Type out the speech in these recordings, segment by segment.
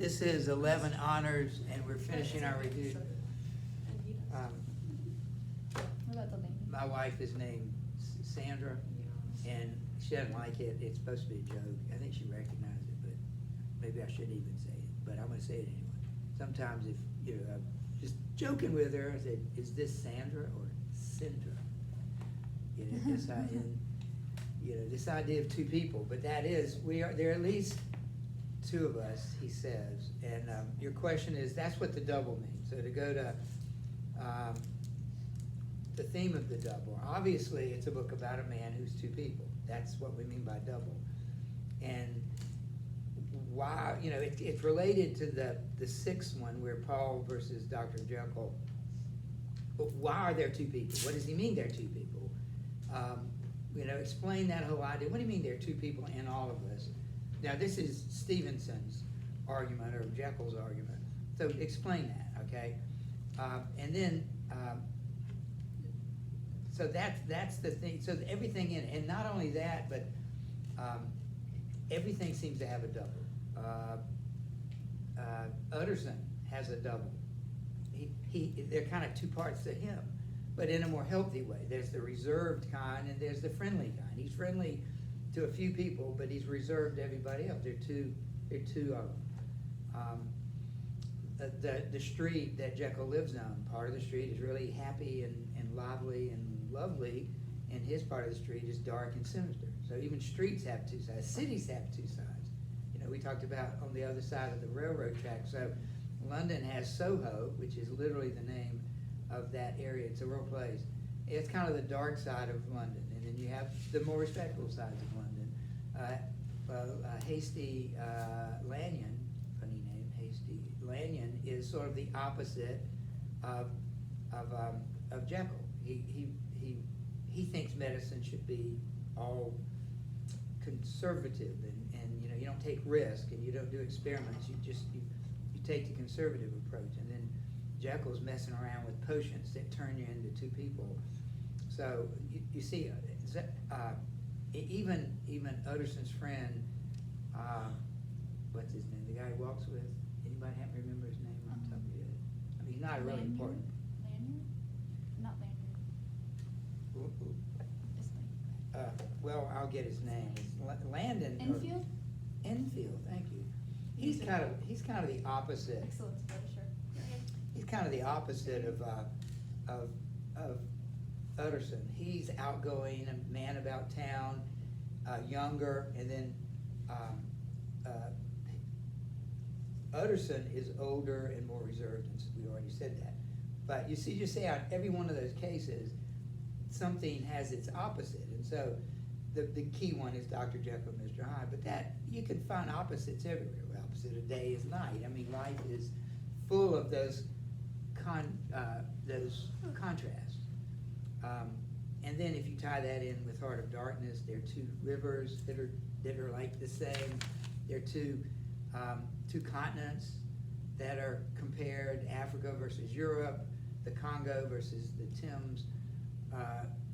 This is 11 honors, and we're finishing our review. What about the name? My wife is named Sandra, and she doesn't like it. It's supposed to be a joke. I think she recognized it, but maybe I shouldn't even say it, but I'm gonna say it anyway. Sometimes if, I'm just joking with her, I said, is this Sandra or Sindra? This idea of two people, but that is, there are at least two of us, he says. And your question is, that's what the double means. So to go to the theme of the double, obviously it's a book about a man who's two people. That's what we mean by double. And why, it's related to the sixth one where Paul versus Dr. Jekyll. But why are there two people? What does he mean there are two people? Explain that whole idea. What do you mean there are two people in all of us? Now, this is Stevenson's argument, or Jekyll's argument. So explain that, okay? And then, so that's the thing. So everything in it, and not only that, but everything seems to have a double. Utterson has a double. They're kind of two parts to him, but in a more healthy way. There's the reserved kind, and there's the friendly kind. He's friendly to a few people, but he's reserved to everybody else. There are two of them. The street that Jekyll lives on, part of the street is really happy and lively and lovely, and his part of the street is dark and sinister. So even streets have two sides. Cities have two sides. We talked about on the other side of the railroad track. So London has Soho, which is literally the name of that area. It's a real place. It's kind of the dark side of London, and then you have the more respectable sides of London. Hasty Lanyon, funny name, Hasty Lanyon, is sort of the opposite of Jekyll. He thinks medicine should be all conservative, and you don't take risk and you don't do experiments. You take the conservative approach, and then Jekyll's messing around with potions that turn you into two people. So you see, even Utterson's friend, what's his name? The guy he walks with. Anybody happen to remember his name off the top of your head? I mean, he's not really important. Lanyard? Not Lanyard. It's like Well, I'll get his name. It's Landon. Enfield? Enfield, thank you. He's kind of the opposite. Excellent, sure. He's kind of the opposite of Utterson. He's outgoing, a man about town, younger, and then Utterson is older and more reserved, and we already said that. But you see, just say out every one of those cases, something has its opposite, and so the key one is Dr. Jekyll and Mr. Hyde. But that you can find opposites everywhere. The opposite of day is night. I mean, life is full of those contrasts. And then if you tie that in with Heart of Darkness, there are two rivers that are like the same. There are two continents that are compared: Africa versus Europe, the Congo versus the Thames,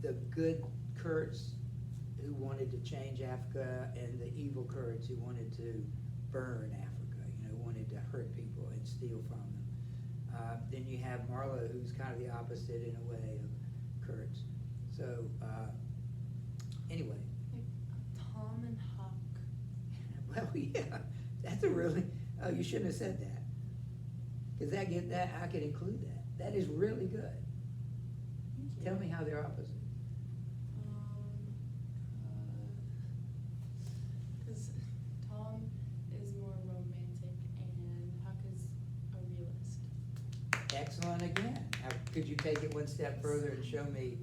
the good Kurds who wanted to change Africa, and the evil Kurds who wanted to burn Africa, wanted to hurt people and steal from them. Then you have Marlowe, who's kind of the opposite in a way of Kurds. So anyway. Tom and Huck. Well, yeah, that's a really, oh, you shouldn't have said that. Because I could include that. That is really good. Tell me how they're opposite. Because Tom is more romantic and Huck is a realist. Excellent again. Now, could you take it one step further and show me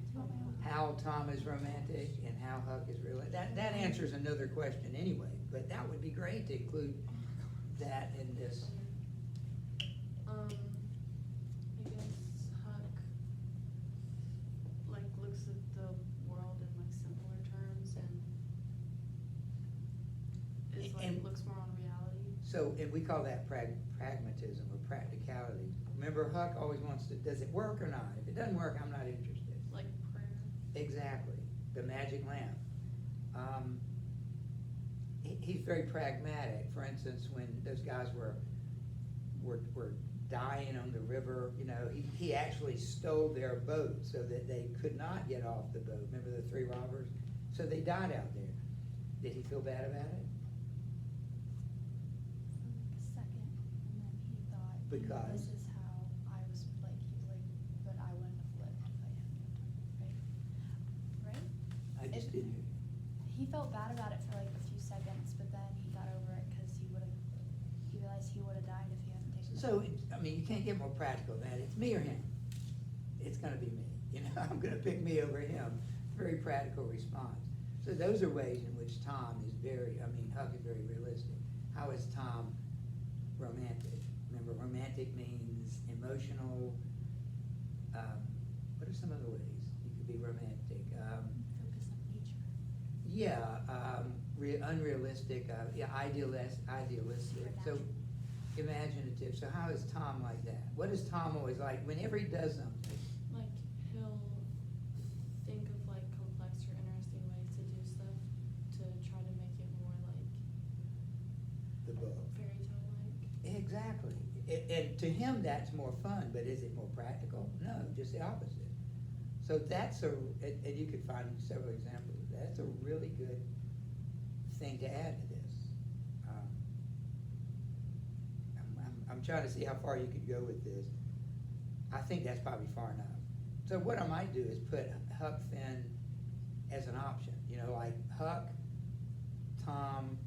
how Tom is romantic and how Huck is real? That answers another question anyway, but that would be great to include that in this. I guess Huck looks at the world in simpler terms and looks more on reality. So, and we call that pragmatism or practicality. Remember, Huck always wants to, does it work or not? If it doesn't work, I'm not interested. Like prayer. Exactly, the magic lamp. He's very pragmatic. For instance, when those guys were were dying on the river. You know, he actually stole their boat so that they could not get off the boat. Remember the 3 robbers? So they died out there. Did he feel bad about it? For like a second, and then he thought, Because? this is how I was, like, he was like, but I wouldn't have lived if I hadn't have done it, right? Right? I just didn't hear you. He felt bad about it for like a few seconds, but then he got over it because he realized he would have died if he hadn't taken it. So, I mean, you can't get more practical than that. It's me or him. It's gonna be me, you know, I'm gonna pick me over him. Very practical response. So those are ways in which Tom is Huck is very realistic. How is Tom romantic? Remember, romantic means emotional, what are some other ways you could be romantic? Focus on nature. Yeah, unrealistic, idealistic, so imaginative. So how is Tom like that? What is Tom always like whenever he does something? Like, he'll think of like complex or interesting ways to do stuff to try to make it more like The book. fairy tale-like. Exactly. And to him, that's more fun, but is it more practical? No, just the opposite. So that's and you could find several examples of that. That's a really good thing to add to this. I'm trying to see how far you could go with this. I think that's probably far enough. So what I might do is put Huck Finn as an option, you know, like Huck, Tom,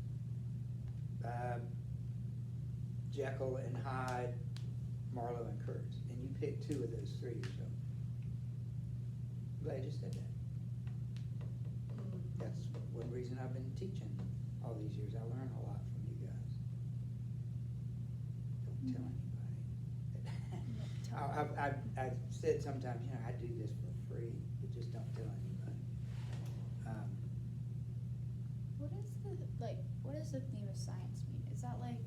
Jekyll and Hyde, Marlowe and Kurtz, and you pick 2 of those 3 or so. Glad you said that. That's one reason I've been teaching all these years. I learn a lot from you guys. Don't tell anybody. I've said sometimes, you know, I do this for free, but just don't tell anybody. What does the theme of science mean? Is that like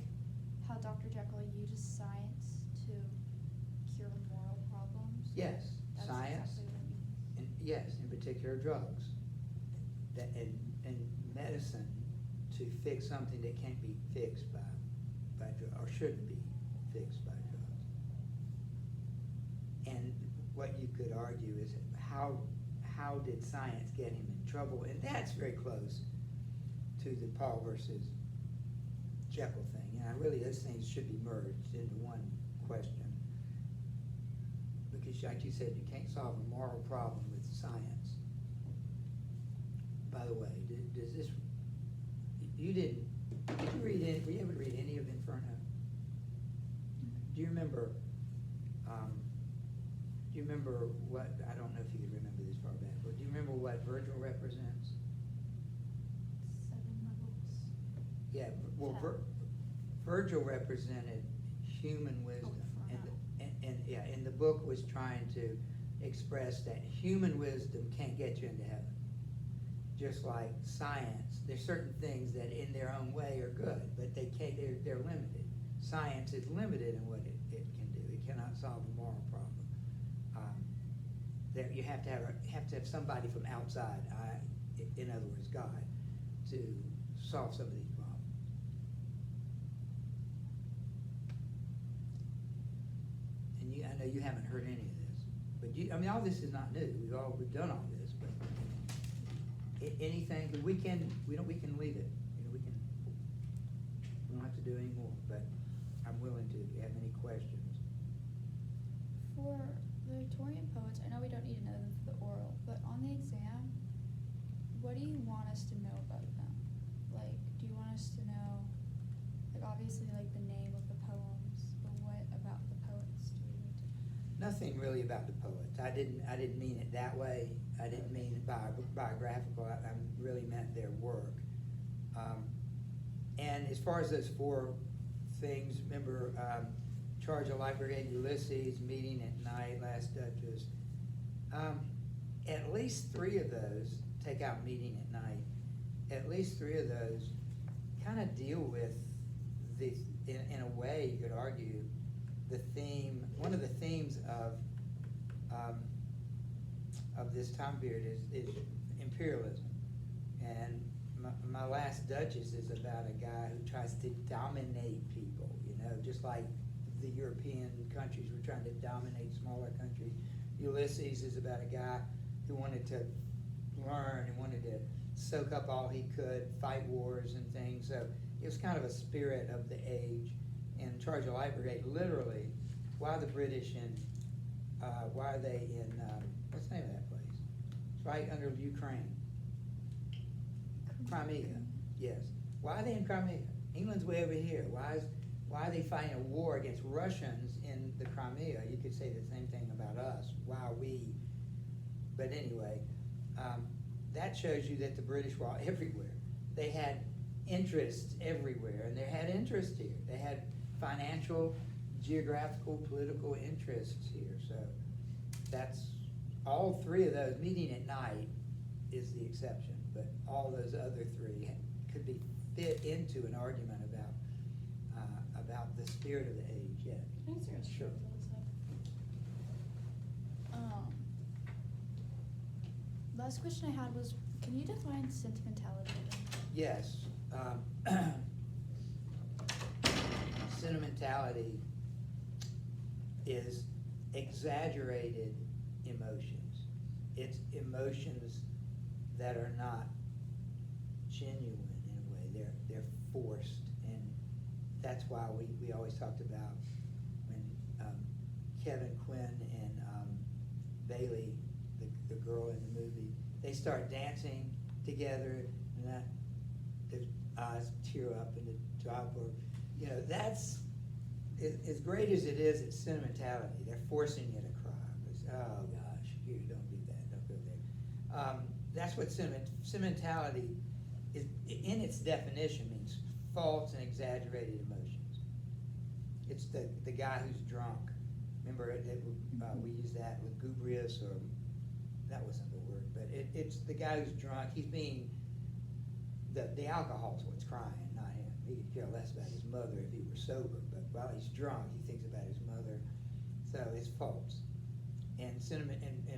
how Dr. Jekyll uses science to cure moral problems? Yes, That's science, exactly what it means. and yes, in particular drugs, and medicine to fix something that can't be fixed by drug, or shouldn't be fixed by drugs. And what you could argue is how did science get him in trouble? And that's very close to the Paul versus Jekyll thing. And really, those things should be merged into one question. Because like you said, you can't solve a moral problem with science. By the way, does this, did you read any, were you able to read any of Inferno? Do you remember what, I don't know if you could remember this far back, but do you remember what Virgil represents? 7 levels. Yeah, well, Yeah. Virgil represented human wisdom. And the book was trying to express that human wisdom can't get you into heaven. Just like science, there's certain things that in their own way are good, but they're limited. Science is limited in what it can do. It cannot solve a moral problem. That you have to have somebody from outside, in other words, God, to solve some of these problems. And I know you haven't heard any of this, but all this is not new. We've done all this, but anything, we can leave it. You know, we don't have to do any more, but I'm willing to, if you have any questions. For the Victorian poets, I know we don't need to know them for the oral, but on the exam, what do you want us to know about them? Like, do you want us to know, like, obviously, like, the name of the poems, but what about the poets do we need to know? Nothing really about the poets. I didn't mean it that way. I didn't mean it biographical. I really meant their work. And as far as those 4 things, remember, Charge of Light Brigade, Ulysses, Meeting at Night, Last Duchess. At least 3 of those, take out Meeting at Night, at least 3 of those kind of deal with this, in a way, you could argue, one of the themes of this time period is imperialism. And my Last Duchess is about a guy who tries to dominate people, you know, just like the European countries were trying to dominate smaller countries. Ulysses is about a guy who wanted to learn and wanted to soak up all he could, fight wars and things. So it was kind of a spirit of the age. And Charge of Light Brigade, literally, why the British in, why are they in, what's the name of that place? It's right under Ukraine. Crimea, yes. Why are they in Crimea? England's way over here. Why are they fighting a war against Russians in the Crimea? You could say the same thing about us. Why are we? But anyway, that shows you that the British were everywhere. They had interests everywhere, and they had interests here. They had financial, geographical, political interests here. So that's all three of those. Meeting at night is the exception, but all those other three could be fit into an argument about the spirit of the age. Yeah. Can I answer a Sure. Last question I had was, can you define sentimentality again? Yes. Sentimentality is exaggerated emotions. It's emotions that are not genuine in a way. They're forced, and that's why we always talked about when Kevin Quinn and Bailey, the girl in the movie, they start dancing together, and that their eyes tear up and the drop, or that's as great as it is. It's sentimentality. They're forcing you to cry. It's, oh gosh, you don't do that. Don't go there. That's what sentimentality is. In its definition, means false and exaggerated emotions. It's the guy who's drunk. Remember, we use that lugubrious, or that wasn't the word, but it's the guy who's drunk. He's being the alcohol's what's crying, not him. He could care less about his mother if he were sober, but while he's drunk, he thinks about his mother. So it's false. And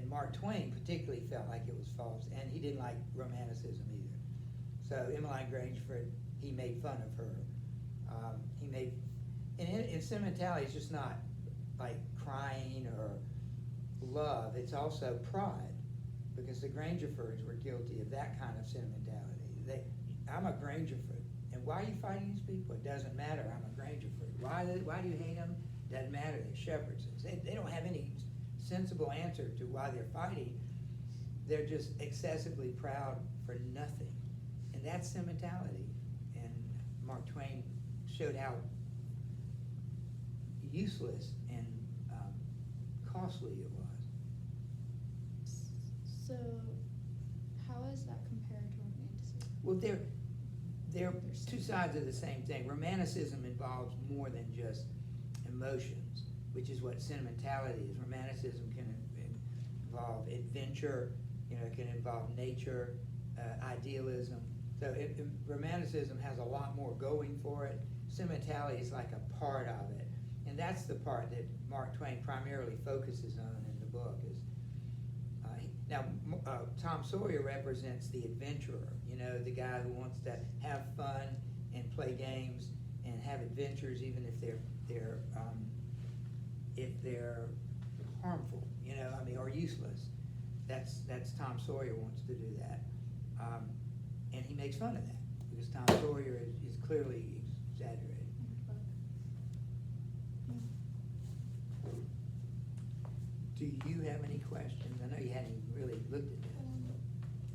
Mark Twain particularly felt like it was false, and he didn't like romanticism either. So Emmeline Grangerford, he made fun of her. And sentimentality is just not like crying or love. It's also pride, because the Grangerfords were guilty of that kind of sentimentality. I'm a Grangerford, and why are you fighting these people? It doesn't matter. I'm a Grangerford. Why do you hate them? Doesn't matter. They're shepherds. They don't have any sensible answer to why they're fighting. They're just excessively proud for nothing, and that's sentimentality. And Mark Twain showed how useless and costly it was. So, how is that compared to romanticism? Well, they're two sides of the same thing. Romanticism involves more than just emotions, which is what sentimentality is. Romanticism can involve adventure, it can involve nature, idealism. So romanticism has a lot more going for it. Sentimentality is like a part of it. And that's the part that Mark Twain primarily focuses on in the book. Tom Sawyer represents the adventurer, the guy who wants to have fun and play games and have adventures, even if they're harmful, or useless. That's Tom Sawyer wants to do that, and he makes fun of that because Tom Sawyer is clearly exaggerated. Do you have any questions? I know you hadn't really looked at that.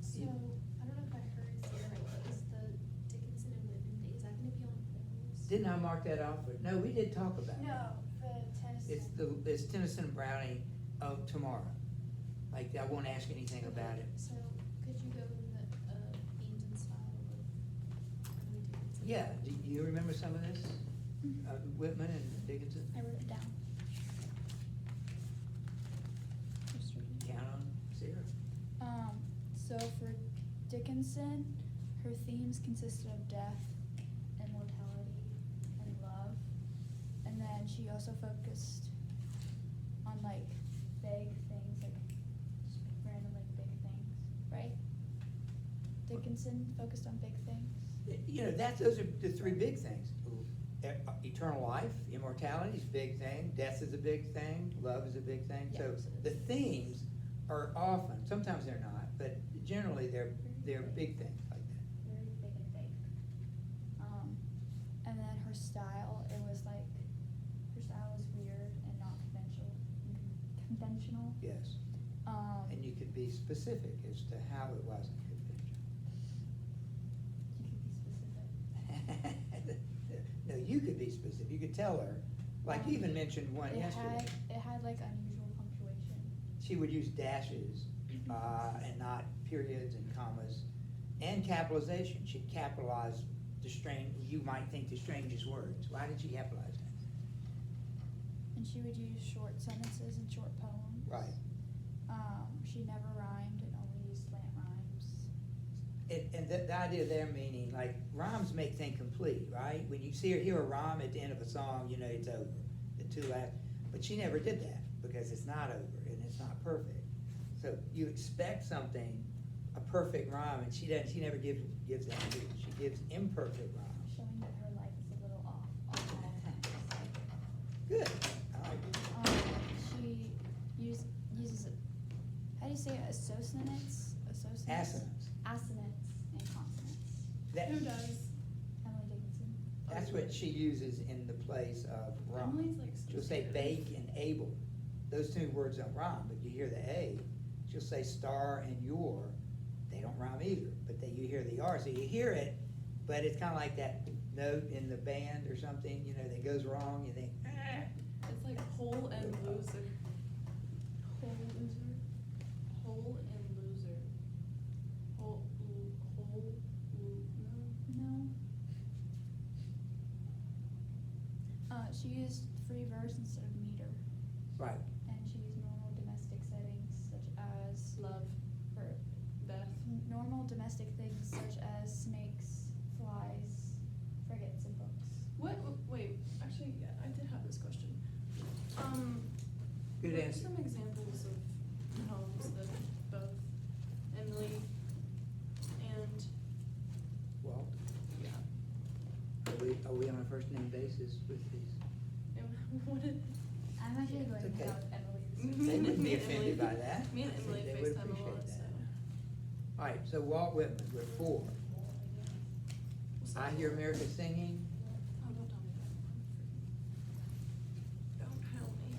So, I don't know if I heard Sarah right, but is the Dickinson and Whitman Day, is that gonna be on polls? Didn't I mark that off? No, we did talk about it. No, the Tennyson. It's Tennyson and Browning tomorrow. Like, I won't ask anything about it. So, could you go in the, themes and style of the Dickinson? Yeah, do you remember some of this? Whitman and Dickinson? I wrote it down. Just reading it. Count on Sarah. So for Dickinson, her themes consisted of death, immortality, and love. And then she also focused on like big things, like just random like big things, right? Dickinson focused on big things. Those are the three big things. eternal life, immortality is a big thing, death is a big thing, love is a big thing. Yeah, So absolutely. the themes are often, sometimes they're not, but generally they're big things like that. Very big and vague. And then her style, it was like, her style was weird and not conventional. Yes, and you could be specific as to how it wasn't conventional. You could be specific. No, you could be specific, you could tell her, like you even mentioned one yesterday. It had like unusual punctuation. She would use dashes, and not periods and commas, and capitalization. She'd capitalize you might think the strangest words. Why did she capitalize that? And she would use short sentences and short poems. Right. She never rhymed and only used slant rhymes. And the idea there meaning, like, rhymes make things complete, right? When you hear a rhyme at the end of a song, you know it's over, the two last, but she never did that, because it's not over and it's not perfect. So you expect something, a perfect rhyme, and she never gives that to you. She gives imperfect rhymes. Showing that her life is a little off all times. Good, I like it. She uses, how do you say it, assonance? Assonance. Assonance and consonants. That, Who does? Emily Dickinson. that's what she uses in the place of rhyme. Emily's like so She'll say creative. bake and able. Those two words don't rhyme, but you hear the A. She'll say star and your. They don't rhyme either, but you hear the R. So you hear it, but it's kind of like that note in the band or something, you know, that goes wrong. You think, It's like whole and loser. Whole loser? Whole and loser. Whole, no? No. She used free verse instead of meter, right. and she used normal domestic settings such as Love, for Beth. normal domestic things such as snakes, flies, frigates, and books. Wait, actually, yeah, I did have this question. Good what are answer. some examples of poems that both Emily and, Well, yeah, are we on a first name basis with these? and what did, I'm actually going It's to okay. have Emily. They wouldn't be Me and offended Emily- by that. Me and Emily They would FaceTime a appreciate lot, that. so. All right, so Walt Whitman with 4. I Hear America Singing. Oh, don't tell me that. Don't help me.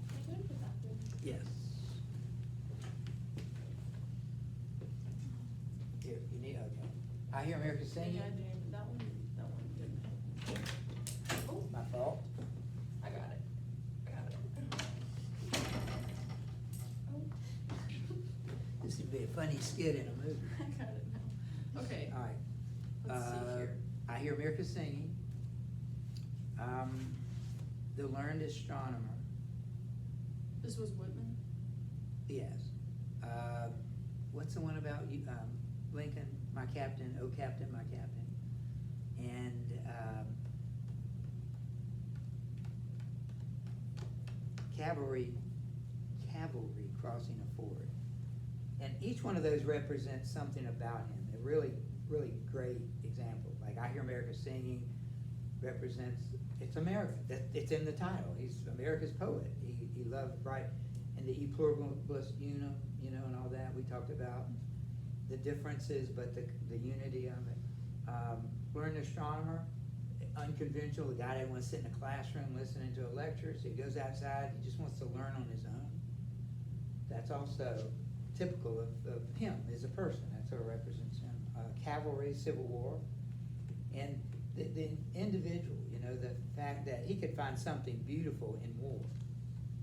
Am I gonna put that there? Yes. Here, you need, okay. I Hear America Singing. Yeah, I do, but that one didn't. Oh, My fault. I got it. Oh. This would be a funny skit in a movie. I got it now. Okay, All right. let's see here. I Hear America Singing. The Learned Astronomer. This was Whitman. Yes. What's the one about you, Lincoln, my captain, oh captain, my captain? And, cavalry crossing a ford. And each one of those represents something about him. They're really, really great examples. Like I Hear America Singing represents, it's America. It's in the title. He's America's poet. He loved right, and the E pluribus unum, you know, and all that we talked about. The differences, but the unity of it. Learned Astronomer, unconventional. The guy didn't want to sit in a classroom listening to a lecture, so he goes outside. He just wants to learn on his own. That's also typical of him as a person. That sort of represents him. Cavalry, Civil War, and the individual. You know, the fact that he could find something beautiful in war,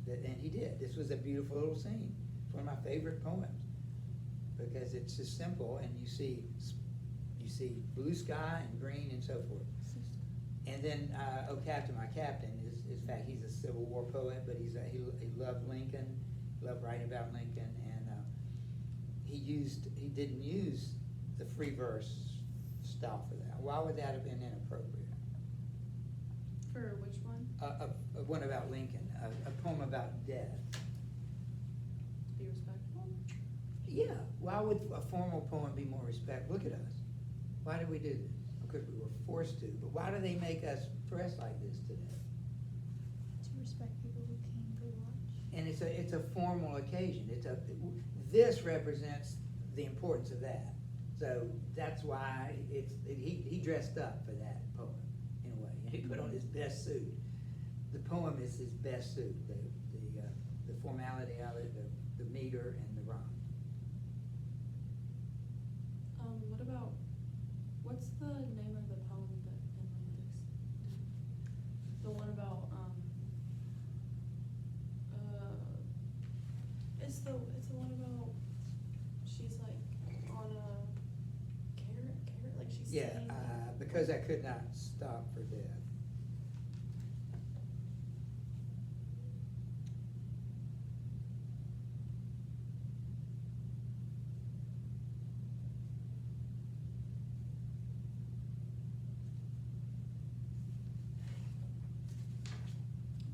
and he did. This was a beautiful little scene. It's one of my favorite poems because it's just simple, and you see blue sky and green and so forth. And then, Oh Captain, My Captain is in fact, he's a Civil War poet, but he loved Lincoln, loved writing about Lincoln, and he didn't use the free verse style for that. Why would that have been inappropriate? For which one? One about Lincoln, a poem about death. Be respectful? Yeah, why would a formal poem be more respectful? Look at us. Why do we do this? Because we were forced to, but why do they make us dress like this today? To respect people who came to watch. And it's a formal occasion, this represents the importance of that. So that's why he dressed up for that poem, in a way, and he put on his best suit. The poem is his best suit, the formality of it, the meter and the rhyme. What about, what's the name of the poem that Emily did? The one about, it's the one about, she's like on a carrot, like she's Yeah, sitting. because I could not stop for death.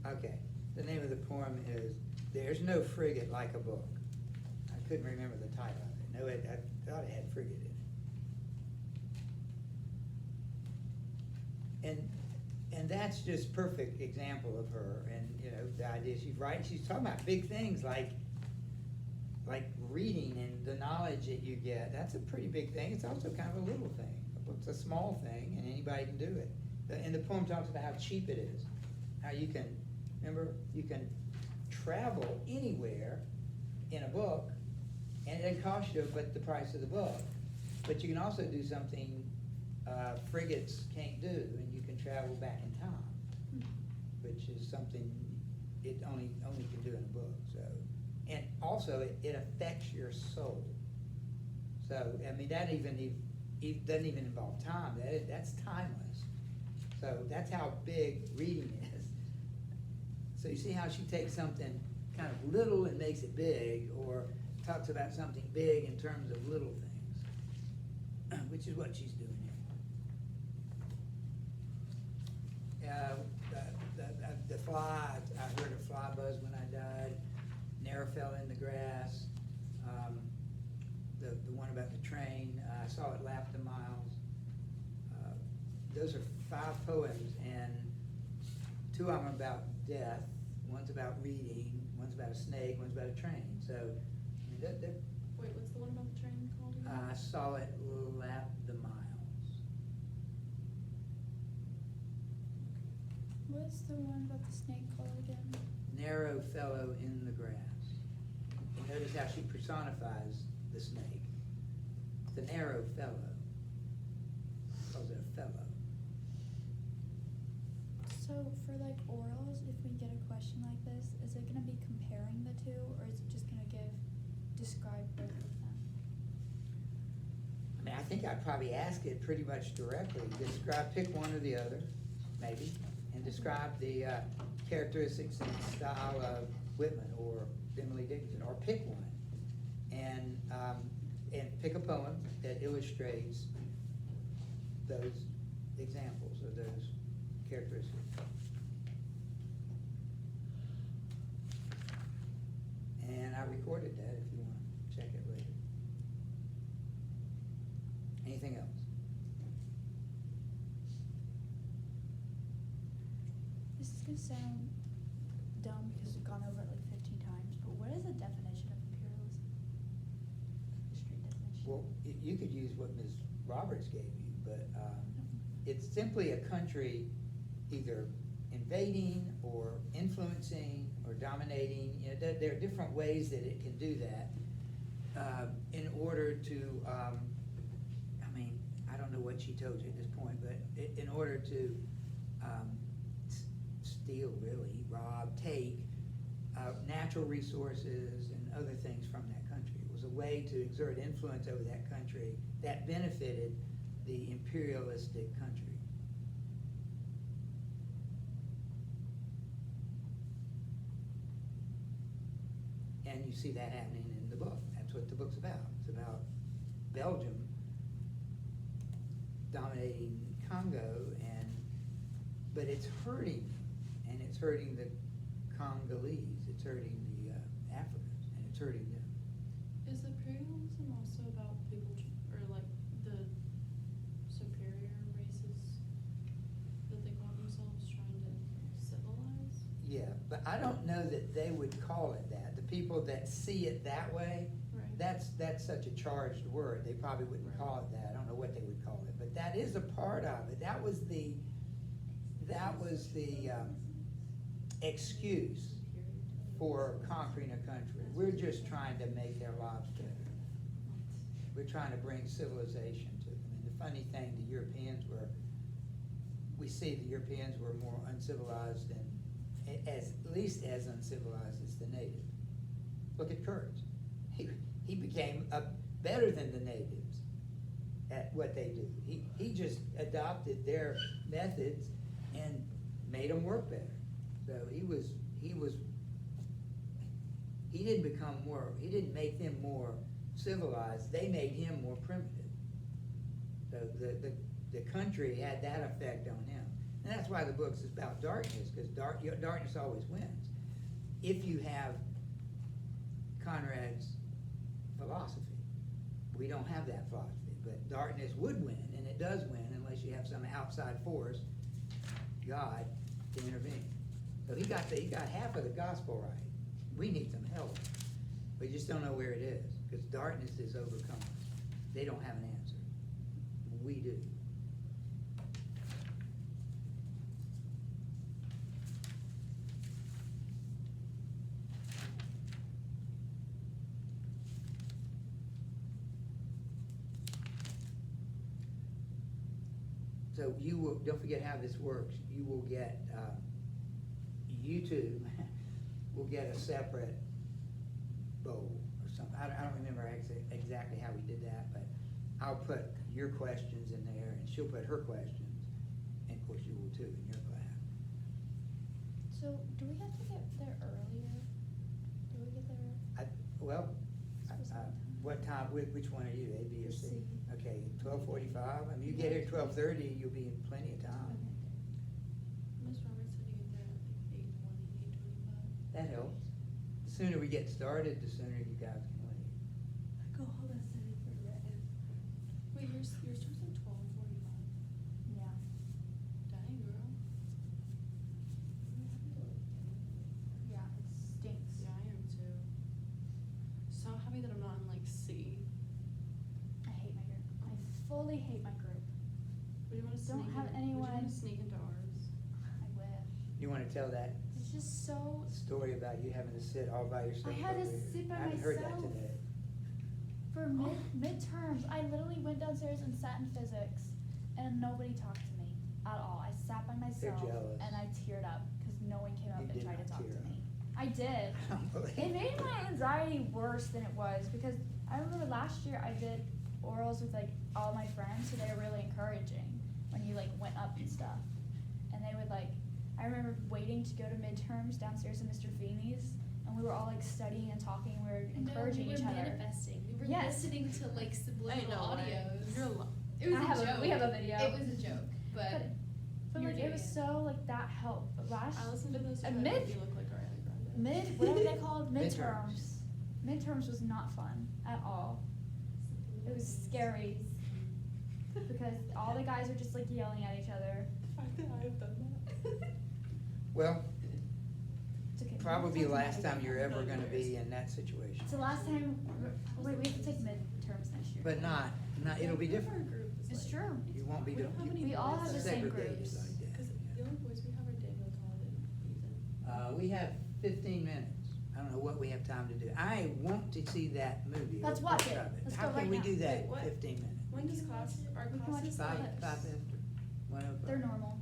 Okay, the name of the poem is There's No Frigate Like a Book. I couldn't remember the title of it. No, I thought it had frigate in it. And that's just perfect example of her, and the idea she's talking about big things like reading and the knowledge that you get. That's a pretty big thing. It's also kind of a little thing. A book's a small thing and anybody can do it. And the poem talks about how cheap it is. How you can travel anywhere in a book and it doesn't cost you but the price of the book. But you can also do something frigates can't do, and you can travel back in time, which is something it only can do in a book. So, and also it affects your soul. So I mean that it doesn't even involve time. That's timeless. So that's how big reading is. So you see how she takes something kind of little and makes it big, or talks about something big in terms of little things, which is what she's doing here. The fly, I heard a fly buzz when I died. Narrow fell in the grass. The one about the train, I saw it lap the miles. Those are 5 poems, and 2 of them are about death. One's about reading, one's about a snake, one's about a train. So, I mean, Wait, what's the one about the train called again? I saw it lap the miles. What's the one about the snake called again? Narrow fellow in the grass. You notice how she personifies the snake. The narrow fellow. Calls it a fellow. So for like orals, if we get a question like this, is it gonna be comparing the two, or is it just gonna describe both of them? I mean, I think I'd probably ask it pretty much directly. Pick one or the other, maybe, and describe the characteristics and style of Whitman or Emily Dickinson, or pick one, and pick a poem that illustrates those examples or those characteristics. And I recorded that if you want to check it later. Anything else? This is gonna sound dumb because we've gone over it like 15 times, but what is the definition of imperialism? The straight definition. Well, you could use what Ms. Roberts gave you, but it's simply a country either invading or influencing or dominating. There are different ways that it can do that in order to, I don't know what she told you at this point, but in order to steal, really, rob, take natural resources and other things from that country. It was a way to exert influence over that country that benefited the imperialistic country. And you see that happening in the book. That's what the book's about. It's about Belgium dominating Congo, but it's hurting, and it's hurting the Congolese. It's hurting the Africans, and it's hurting them. Is imperialism also about people, or like the Yeah, but I don't know that they would call it that. The people that see it that way, Right. that's such a charged word, they probably wouldn't Right. call it that. I don't know what they would call it, but that is a part of it. That was the excuse for conquering a country. We're just trying to make their lives better. We're trying to bring civilization to them. And the funny thing, we see the Europeans were more uncivilized and at least as uncivilized as the native. Look at Kurtz. He became better than the natives at what they do. He just adopted their methods and made them work better. So he didn't make them more civilized, they made him more primitive. So the country had that effect on him. And that's why the book's about darkness, because darkness always wins. If you have Conrad's philosophy. We don't have that philosophy, but darkness would win, and it does win unless you have some outside force, God, to intervene. So he got half of the gospel right. We need some help. We just don't know where it is, because darkness is overcome. They don't have an answer. We do. So you will, don't forget how this works. You will get, YouTube will get a separate bowl or something. I don't remember exactly how we did that, but I'll put your questions in there and she'll put her questions. And of course you will too in your class. So, do we have to get there earlier? Do we get there? What time, which one are you, A, B, or C? C. Okay, 12:45. I mean, you get here at 12:30, you'll be in plenty of time. Ms. Roberts said you get there at like 8:20, 8:25. That helps. The sooner we get started, the sooner you guys can leave. Go hold that city for Wait, yours starts at 12:45. Yeah. Dang, girl. Yeah, it stinks. Yeah, I am too. So happy that I'm not in like C. I hate my group. I fully hate my group. Would you want to Don't sneak have in, anyone- Would you want to sneak into ours? I wish. You wanna tell that It's just so, story about you having to sit all by yourself? I had to over here? sit by I haven't heard that myself. today. for midterms, I literally went downstairs and sat in physics and nobody talked to me at all. I sat by myself jealous. and I teared up because no one came up You and did tried to not talk to tear up. me. I did. It made my anxiety worse than it was because I remember last year I did orals with like all my friends, so they were really encouraging when you like went up and stuff. And they would like, I remember waiting to go to midterms downstairs in Mr. Feeney's, and we were all like studying and talking, we were encouraging no, we each were other. manifesting. We were Yes. listening to like Hey, subliminal no way. audios. You're a It was I a have joke. we have a video. It was a joke, but But you were like it was doing it. so like that helped. But last I listened to those a two mid- you look like Ariana Grande. whatever they called Midterms. midterms was not fun at all. It was scary because all the guys are just like yelling at each other. The fact that I've done that. Well, It's okay. probably the last time you're No, ever gonna no, be in that situation. It's the last time. Wait, we have to take midterms next year. But not, it'll be Our different. group is It's like- true. You won't be We doing. don't have any We all have the same segregated groups. like that, Cause yeah. the only boys we have are Daniel, Todd, and Ethan. We have 15 minutes. I don't know what we have time to do. I want to see that movie. Let's or watch part it. of Let's How go can right we now. do that Wait, in what? 15 minutes? When does class, our We can watch classes Five, like, five after, 1:05. They're normal.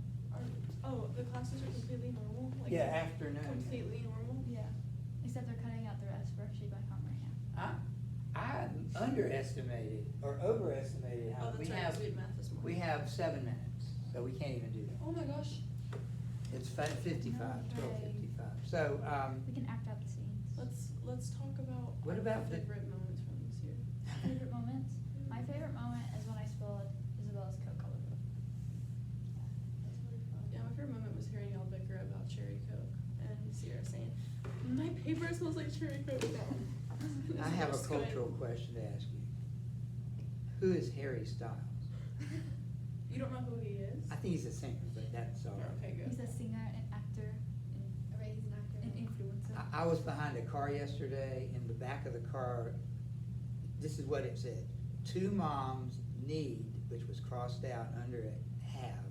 oh, the classes are completely normal? Like, Yeah, afternoon. Completely normal? Yeah. Except they're cutting out the rest for SheBlackCom right now. I underestimated or overestimated how Oh, we that's right, have, 'cause we had math this morning. we have 7 minutes, so we can't even do that. Oh my gosh. It's 55, No 12:55. So, We can act out the scenes. Let's talk about What our about the- favorite moments from this year. Favorite moments? My favorite moment is when I spilled Isabella's Coke all over. Yeah, my favorite moment was hearing y'all bicker about cherry Coke and Sierra saying, my paper smells like cherry Coke now. I have a It's going- cultural question to ask you. Who is Harry Styles? You don't know who he is? I think he's a singer, but that's all right. Okay, good. He's a singer and actor. And Alright, he's not An gonna. influencer. I was behind a car yesterday, in the back of the car, this is what it said: two moms need, which was crossed out under it, have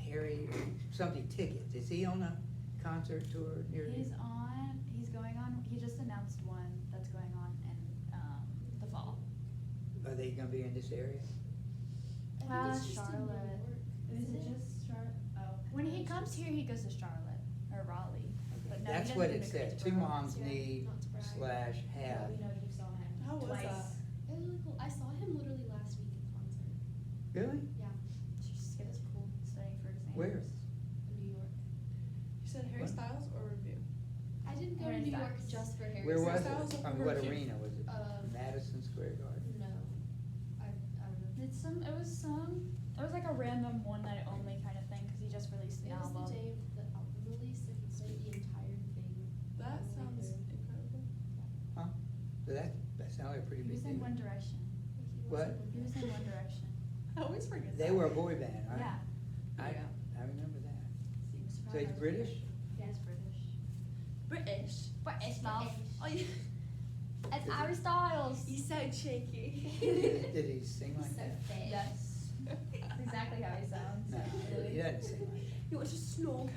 Harry, something tickets. Is he on a concert tour near you? He's going on, he just announced one that's going on in, the fall. Are they gonna be in this area? I think it's just in New Charlotte. York. Is isn't it just Charlotte? Oh. When he comes here, he goes to Charlotte or Raleigh, but no, he That's doesn't what do it the said, two Greensboro. moms Yeah, need not to brag. slash have. We know you saw him How was twice. that? It was really cool. I saw him literally last week in concert. Really? Yeah, Just get us cool studying for exams. Where? in New York. You said Harry What? Styles or Review? I didn't go to Harry New York Styles. just for Harry Where was Styles it? or What Review? arena was it? Madison Square Garden? No, I don't know. It was like a random one night only kind of thing, cause he just released an It was album. the day of the album release, so he played the entire thing. That all the way sounds through. incredible. Huh? So that sounded like a pretty He big was in deal. One Direction. He What? wasn't He was in One Direction. I always forget They that. were a boy band, right? Yeah. I remember that. Seems So he's British? Yeah, he's British. British. British love. Oh, you, It's Harry Styles. you sound shaky. Did he sing like So that? fake. Yes. That's exactly how he sounds. No, he doesn't sing like that. You want to snore?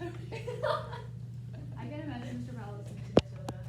I can imagine Mr. Powell listening